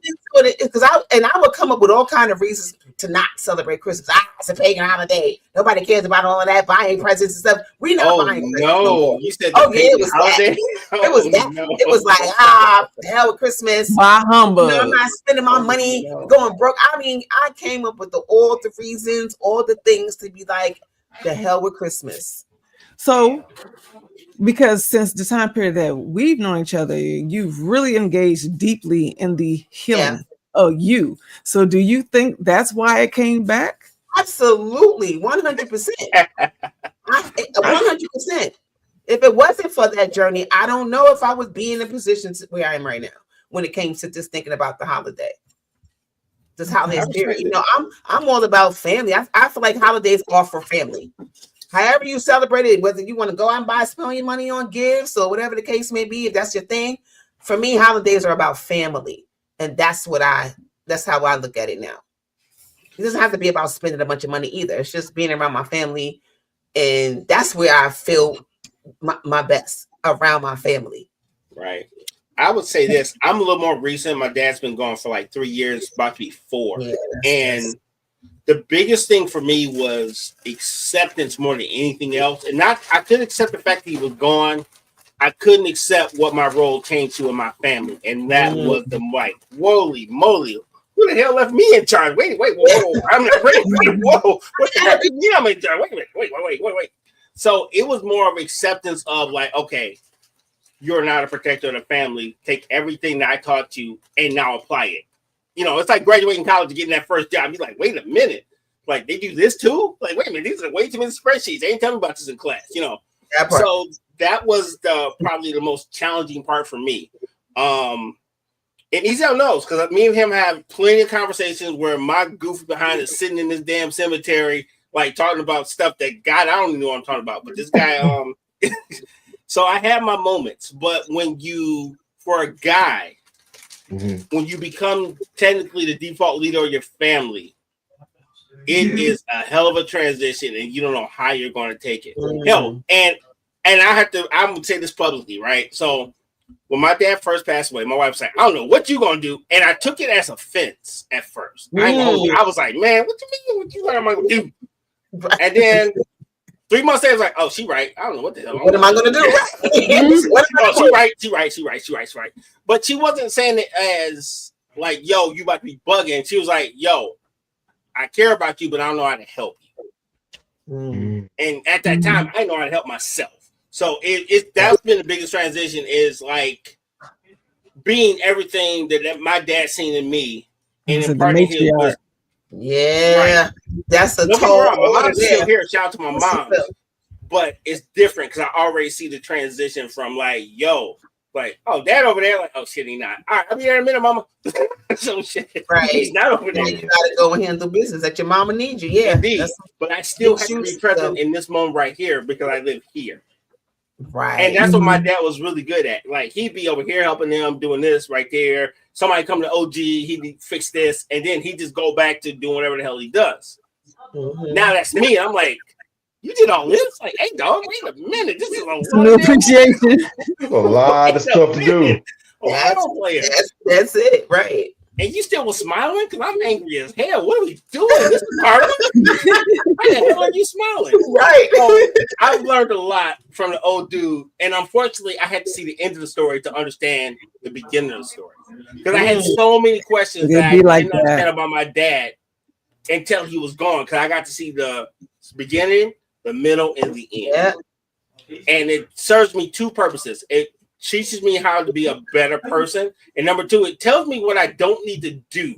Because I would come up with all kind of reasons to not celebrate Christmas. It's a pagan holiday. Nobody cares about all of that buying presents and stuff. We not buying presents. No, you said it was holiday. It was that. No. It was like the hell with Christmas. By humbug. I'm not spending my money going broke. I mean, I came up with all the reasons, all the things to be like the hell with Christmas. So, because since the time period that we've known each other, you've really engaged deeply in the healing of you. So do you think that's why it came back? Absolutely, 100%. 100%. If it wasn't for that journey, I don't know if I would be in the position where I am right now when it came to just thinking about the holiday. This holiday spirit. You know, I'm all about family. I feel like holidays are for family. However you celebrate it, whether you want to go out and spend your money on gifts or whatever the case may be, if that's your thing. For me, holidays are about family. And that's how I look at it now. It doesn't have to be about spending a bunch of money either. It's just being around my family. And that's where I feel my best, around my family. Right. I would say this. I'm a little more recent. My dad's been gone for like 3 years, about to be 4. Yeah, and the biggest thing for me was acceptance more than anything else. And I couldn't accept the fact that he was gone. I couldn't accept what my role came to in my family. And that was the like, holy moly. Who the hell left me in charge? Wait, whoa. I'm not ready. Whoa. What the heck? Yeah, I'm in charge. Wait a minute. Wait. So it was more of acceptance of like, okay, you're not a protector of the family. Take everything that I taught you and now apply it. You know, it's like graduating college and getting that first job. You're like, wait a minute. Like, they do this too? Like, wait a minute. These are way too many spreadsheets. They ain't telling me about this in class, you know. So that was probably the most challenging part for me. And Ezel knows, because me and him have plenty of conversations where my goofy behind is sitting in this damn cemetery, like talking about stuff that God, I don't even know what I'm talking about. But this guy, so I have my moments. But when for a guy, when you become technically the default leader of your family, it is a hell of a transition, and you don't know how you're going to take it. Hell, and I'm going to say this publicly, right? So when my dad first passed away, my wife was like, I don't know what you're going to do. And I took it as offense at first. I was like, man, what you mean? What you am I going to do? And then 3 months later, I was like, oh, she right. I don't know what the hell. What am I going to do? She right. But she wasn't saying it as like, yo, you about to be bugging. She was like, yo, I care about you, but I don't know how to help you. And at that time, I know how to help myself. So that's been the biggest transition, is like being everything that my dad seen in me and imparting his wisdom. Yeah, right. That's a total. My mom's still here. Shout out to my mom, but it's different because I already see the transition from like, yo, like, oh, dad over there, like, oh shit, he not. All right, I'll be there in a minute, mama. So shit, right? He's not over there. You gotta go and handle business that your mama needs you. Yeah, indeed. But I still have to be present in this moment right here because I live here. Right. And that's what my dad was really good at. Like, he'd be over here helping them, doing this right there. Somebody come to OG, he'd fix this, and then he'd just go back to doing whatever the hell he does. Now that's me. I'm like, you did all this? Like, hey, dog, wait a minute. This is a no appreciation. A lot of stuff to do. That's it, right? And you still was smiling? Because I'm angry as hell. What are we doing? This is part of it. Why the hell are you smiling? Right. So I've learned a lot from the old dude. And unfortunately, I had to see the end of the story to understand the beginning of the story. Because I had so many questions that I didn't understand about my dad until he was gone. Because I got to see the beginning, the middle, and the end. Yeah. And it serves me 2 purposes. It teaches me how to be a better person, and number 2, it tells me what I don't need to do.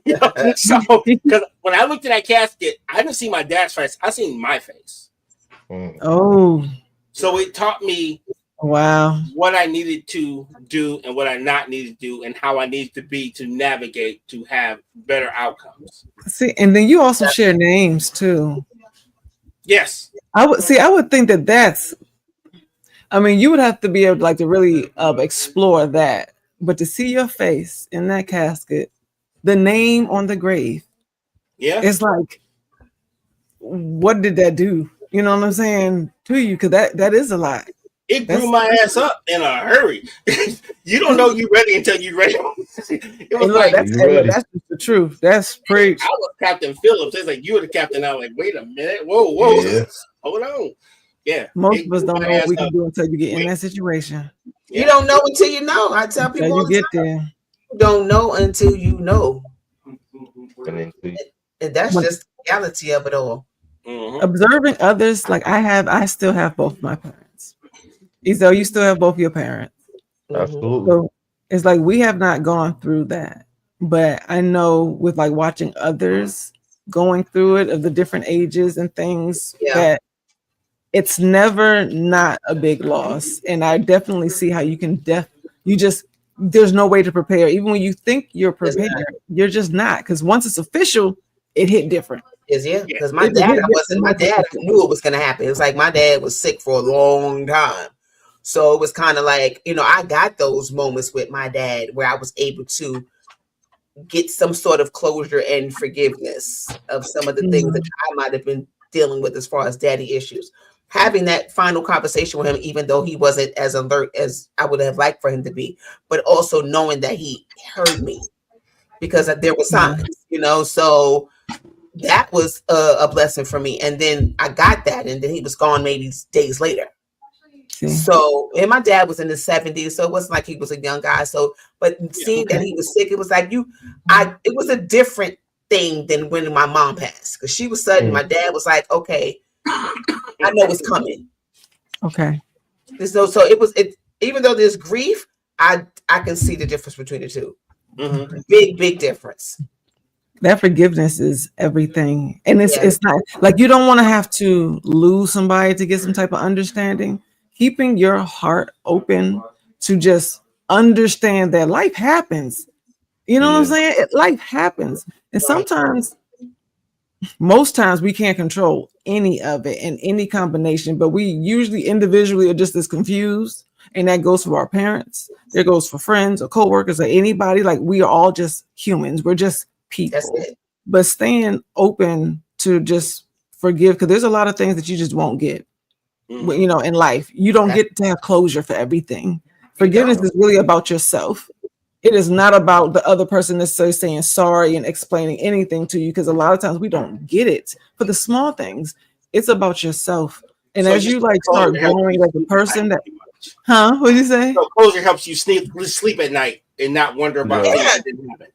You know? So, because when I looked at that casket, I didn't see my dad's face; I seen my face. Oh, so it taught me Wow. what I needed to do and what I not needed to do, and how I needed to be to navigate to have better outcomes. See, and then you also share names too. Yes. I would think that that's. I mean, you would have to be able to really explore that, but to see your face in that casket, the name on the grave, Yeah. it's like, what did that do? You know what I'm saying to you? Because that is a lot. It grew my ass up in a hurry. You don't know you ready until you ready. It was like that's just the truth. That's preach. I was Captain Phillips. It's like you were the captain. I was like, wait a minute. Whoa. Yeah. Hold on. Yeah. Most of us don't know what we can do until you get in that situation. You don't know until you know. I tell people all you the get time, there. you don't know until you know. And that's When- just the reality of it all. Mhm. Observing others, like I still have both my parents. Izo, you still have both your parents. Absolutely. So it's like we have not gone through that. But I know with watching others going through it of the different ages and things that it's never not a big loss. And I definitely see how you can there's no way to prepare. Even when you think you're prepared, you're just not. Because once it's official, it hit different. Because my dad knew it was gonna happen. It's like my dad was sick for a long time. So it was kind of like, I got those moments with my dad where I was able to get some sort of closure and forgiveness of some of the things that I might have been dealing with as far as daddy issues. Having that final conversation with him, even though he wasn't as alert as I would have liked for him to be, but also knowing that he heard me because there were signs, so that was a blessing for me. And then I got that, and then he was gone maybe days later. So, and my dad was in his 70s, so it wasn't like he was a young guy. So, but seeing that he was sick, it was like it was a different thing than when my mom passed, because she was sudden. My dad was like, okay, I know it's coming. Okay. So even though there's grief, I can see the difference between the two. Mm-hmm. Big difference. That forgiveness is everything. And it's not like you don't want to have to lose somebody to get some type of understanding. Keeping your heart open to just understand that life happens. You know what I'm saying? Life happens. And most times we can't control any of it in any combination, but we usually individually are just as confused. And that goes for our parents. That goes for friends or coworkers or anybody. Like, we are all just humans. We're just people. But staying open to just forgive, because there's a lot of things that you just won't get. In life, you don't get to have closure for everything. Forgiveness is really about yourself. It is not about the other person necessarily saying sorry and explaining anything to you, because a lot of times we don't get it for the small things. It's about yourself. And as you start growing like a person that, what did you say? So closure helps you sleep at night and not wonder about things that didn't happen.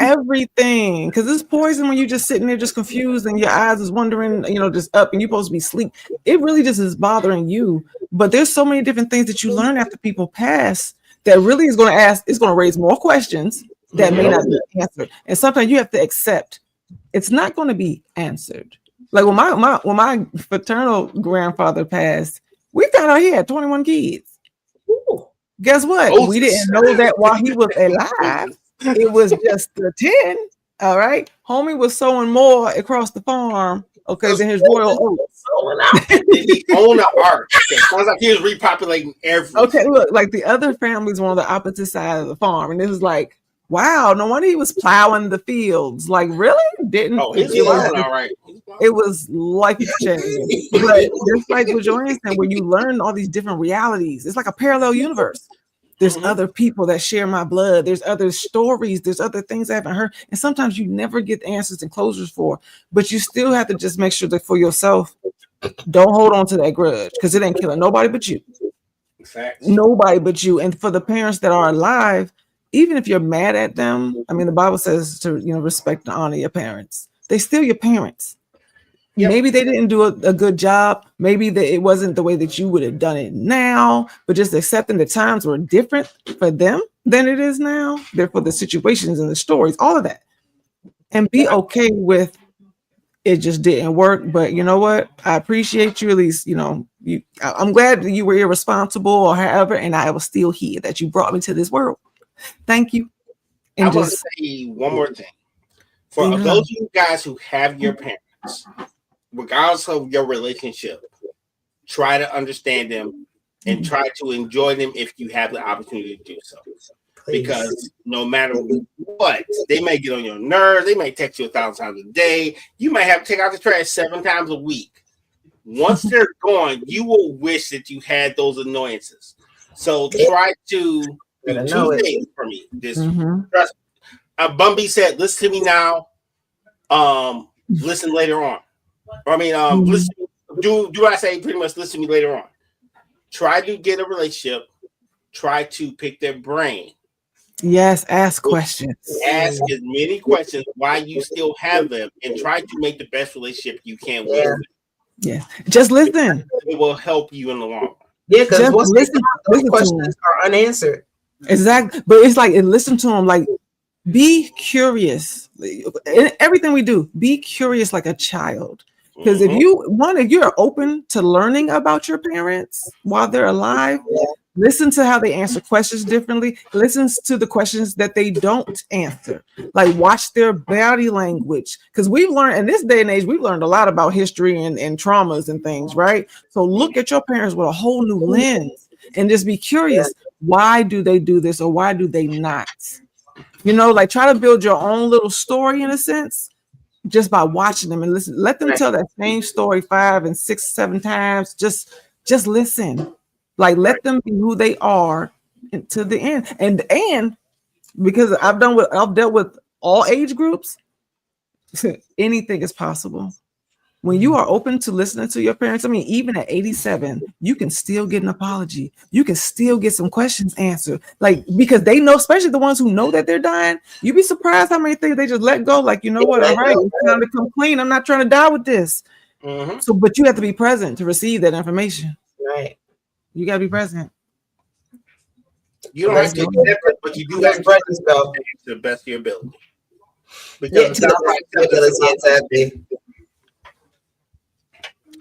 Everything, because it's poison when you're just sitting there just confused and your eyes is wandering, just up, and you're supposed to be asleep. It really just is bothering you. But there's so many different things that you learn after people pass that really is going to raise more questions that may not be answered. And sometimes you have to accept it's not going to be answered. Like when my paternal grandfather passed, we found out he had 21 kids. Ooh. Guess what? We didn't know that while he was alive. It was just the 10. All right. Homie was sowing more across the farm, than his royal oats. He owned an ark. Sounds like he was repopulating everything. Okay, look, like the other families were on the opposite side of the farm. And it was like, wow, no wonder he was plowing the fields. Like, really? All right. It was life changing. But just like what Joanne said, where you learn all these different realities, it's like a parallel universe. There's other people that share my blood. There's other stories. There's other things I haven't heard. And sometimes you never get the answers and closures for, but you still have to just make sure that for yourself, don't hold on to that grudge, because it ain't killing nobody but you. Nobody but you. And for the parents that are alive, even if you're mad at them, I mean, the Bible says to, respect and honor your parents. They're still your parents. Yep. Maybe they didn't do a good job. Maybe it wasn't the way that you would have done it now, but just accepting the times were different for them than it is now. Therefore, the situations and the stories, all of that. And be okay with it just didn't work. But you know what? I appreciate you. At least, I'm glad that you were irresponsible or however, and I was still here, that you brought me to this world. Thank you. And I want to say one more thing. For those of you guys who have your parents, regardless of your relationship, try to understand them and try to enjoy them if you have the opportunity to do so. Please. Because no matter what, they may get on your nerves. They may text you 1,000 times a day. You might have to take out the trash 7 times a week. Once they're gone, you will wish that you had those annoyances. So try to do 2 things for me. Trust me. Bumby said, "Listen to me now. Listen later on." Listen. Do I say pretty much listen to me later on? Try to get a relationship. Try to pick their brain. Yes, ask questions. Ask as many questions why you still have them, and try to make the best relationship you can with them. Yeah, just listen. It will help you in the long run. Yeah, because those questions are unanswered. Exactly, but it's like, and listen to them. Like, be curious. In everything we do, be curious like a child. Because if you're open to learning about your parents while they're alive, listen to how they answer questions differently. Listen to the questions that they don't answer. Like, watch their body language. Because we've learned in this day and age, we've learned a lot about history and traumas and things, right? So look at your parents with a whole new lens and just be curious. Why do they do this or why do they not? Like, try to build your own little story in a sense. Just by watching them and listen, let them tell that same story 5 and 6, 7 times. Just listen, like let them be who they are to the end. And because I've dealt with all age groups, anything is possible. When you are open to listening to your parents, even at 87, you can still get an apology. You can still get some questions answered. Like, because they know, especially the ones who know that they're dying, you'd be surprised how many things they just let go. Like, you know what? All right, it's time to come clean. I'm not trying to die with this. So, but you have to be present to receive that information. Right. You got to be present. You don't have to accept it, but you do have to present to the best of your ability. Because exactly.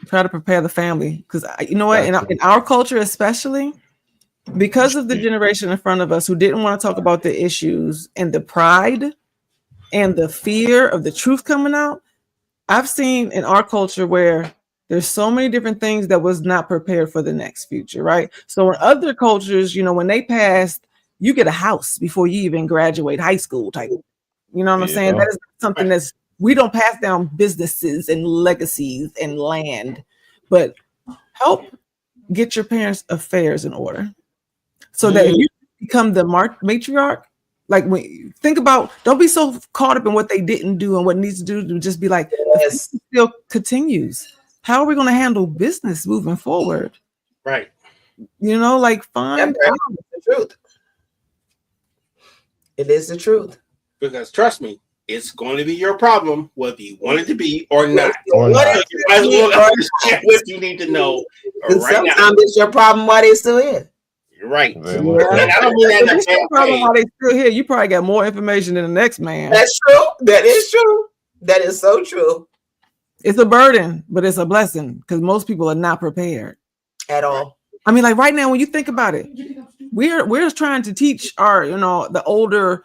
Try to prepare the family, because you know what, in our culture, especially because of the generation in front of us who didn't want to talk about the issues and the pride and the fear of the truth coming out, I've seen in our culture where there's so many different things that was not prepared for the next future, right? So in other cultures, when they passed, you get a house before you even graduate high school type. You know what I'm saying? That is something that's, we don't pass down businesses and legacies and land, but help get your parents' affairs in order so that if you become the matriarch, like when you think about, don't be so caught up in what they didn't do and what needs to do, to just be like, this still continues. How are we going to handle business moving forward? Right. Like find out the truth. It is the truth. Because trust me, it's going to be your problem, whether you want it to be or not. You might as well understand what you need to know right sometimes now. It's your problem while they're still here. You're right. Yeah. And I don't mean that in a bad problem way. while they still here. You probably got more information than the next man. That's true. That is true. That is so true. It's a burden, but it's a blessing because most people are not prepared at all. Like right now, when you think about it, we're just trying to teach our, the older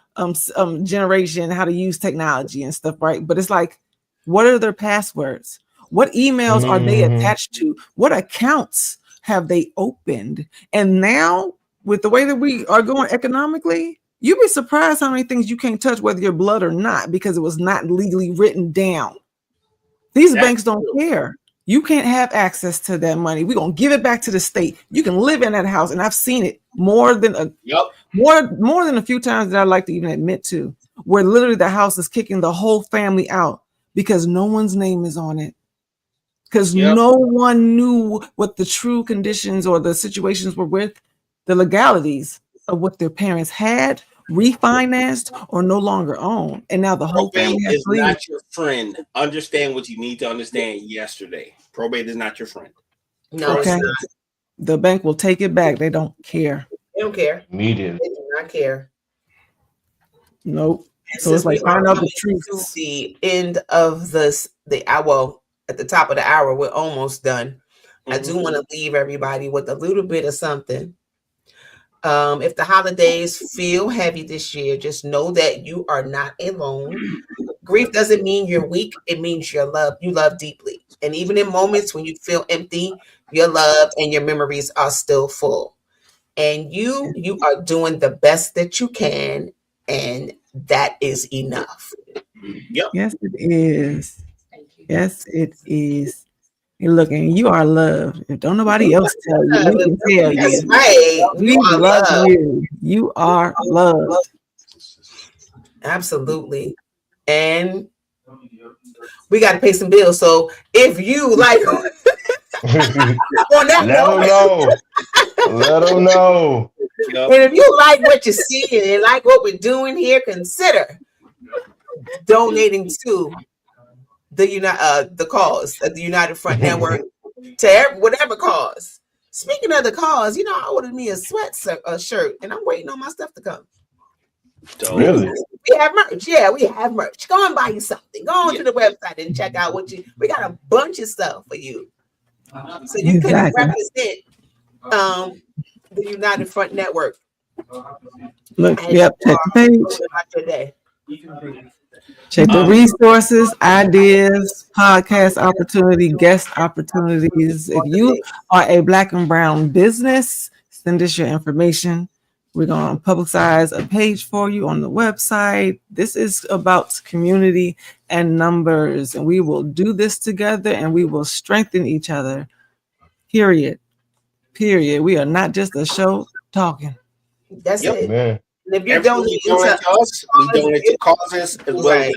generation how to use technology and stuff, right? But it's like, what are their passwords? What emails are they attached to? What accounts have they opened? And now, with the way that we are going economically, you'd be surprised how many things you can't touch, whether you're blood or not, because it was not legally written down. These banks don't care. You can't have access to that money. We're going to give it back to the state. You can live in that house. And I've seen it more than a few times that I like to even admit to, where literally the house is kicking the whole family out because no one's name is on it. Because no one knew what the true conditions or the situations were with, the legalities of what their parents had, refinanced, or no longer own. And now the whole family is not your friend. Understand what you need to understand yesterday. Probate is not your friend. No, okay. It's not. The bank will take it back. They don't care. They don't care. Immediately. They do not care. Nope. So it's like find out the truth. To the end of the hour, at the top of the hour, we're almost done. I do want to leave everybody with a little bit of something. If the holidays feel heavy this year, just know that you are not alone. Grief doesn't mean you're weak. It means you love deeply. And even in moments when you feel empty, your love and your memories are still full. And you are doing the best that you can, and that is enough. Yep. Yes, it is. Yes, it is. Hey, look, and you are loved. If don't nobody else tell you, we can tell That's you. right. We love you. You are loved. Absolutely. And we got to pay some bills. So if you like, on that let them know. And if you like what you see and like what we're doing here, consider donating to the cause of the United Front Network, to whatever cause. Speaking of the cause, I ordered me a shirt, and I'm waiting on my stuff to come. Really? We have merch. Yeah, we have merch. Go and buy you something. Go on to the website and check out we got a bunch of stuff for you. So you can represent the United Front Network. Look, check the page. Check the resources, ideas, podcast opportunity, guest opportunities. If you are a Black and brown business, send us your information. We're going to publicize a page for you on the website. This is about community and numbers, and we will do this together, and we will strengthen each other. Period. We are not just a show talking. That's it. Man. And if you donate to us, we donate to causes as well. Right.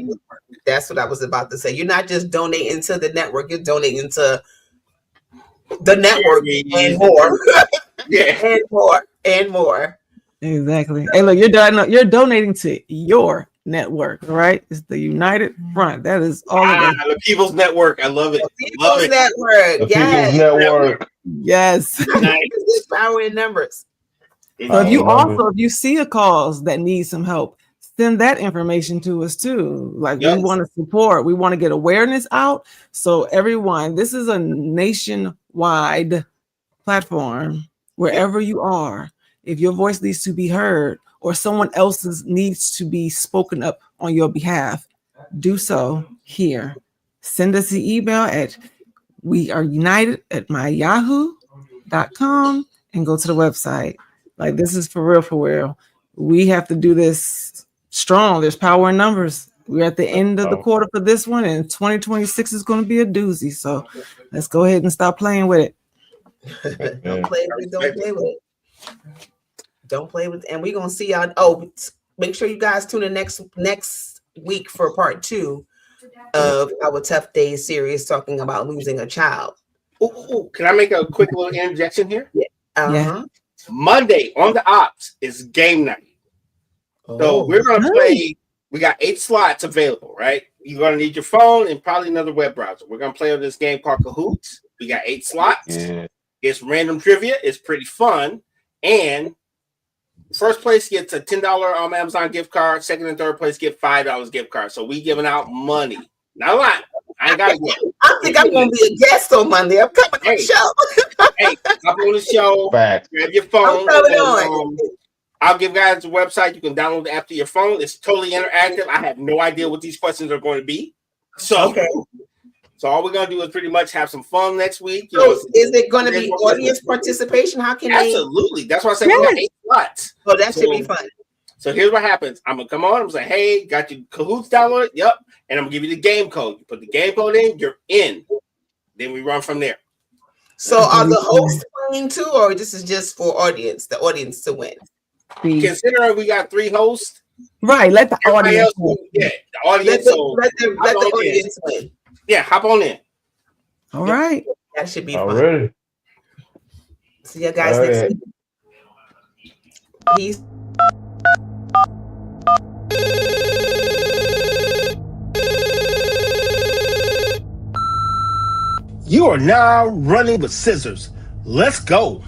That's what I was about to say. You're not just donating to the network, you're donating to the network and more. Yeah. and more. Exactly. Hey, look, you're donating to your network, right? It's the United Front. That is all of it. The People's Network. I love it. People's Network. The People's Network. Yes. There's power in numbers. So if you see a cause that needs some help, send that information to us too. Like we want to support, we want to get awareness out. So everyone, this is a nationwide platform. Wherever you are, if your voice needs to be heard or someone else's needs to be spoken up on your behalf, do so here. Send us an email at weareunited@myyahoo.com and go to the website. Like, this is for real. We have to do this strong. There's power in numbers. We're at the end of the quarter for this one, and 2026 is going to be a doozy. So let's go ahead and stop playing with it. Don't play with it. Don't play with it. And we're going to see y'all. Oh, make sure you guys tune in next week for part 2 of our Tough Days series talking about losing a child. Ooh, can I make a quick little interjection here? Yeah. Yeah. Monday on the Ops is game night. So we're going to play. We got 8 slots available, right? You're going to need your phone and probably another web browser. We're going to play on this game called Kahoots. We got 8 slots. Yeah. It's random trivia. It's pretty fun. And first place gets a $10 Amazon gift card. Second and third place get $5 gift card. So we giving out money. Not a lot. I ain't got to get. I think I'm going to be a guest on Monday. I'm coming on the show. Hey, hop on the show. Back. Grab your phone. I'm coming on. I'll give guys the website. You can download the app to your phone. It's totally interactive. I have no idea what these questions are going to be. So, so all we're going to do is pretty much have some fun next week. So is it going to be audience participation? How can Absolutely. That's why I said we got 8 slots. Oh, that should be fun. So here's what happens. I'm going to come on. I'm going to say, hey, got your Kahoots downloaded? Yep. And I'm going to give you the game code. You put the game code in, you're in. Then we run from there. So are the hosts playing too, or this is just for the audience to win? Considering we got 3 hosts. Right. Let the audience win. Yeah, the audience. Let the audience win. Yeah, hop on in. All right. That should be fun. Already. See you guys next week. Peace. You are now running with scissors. Let's go.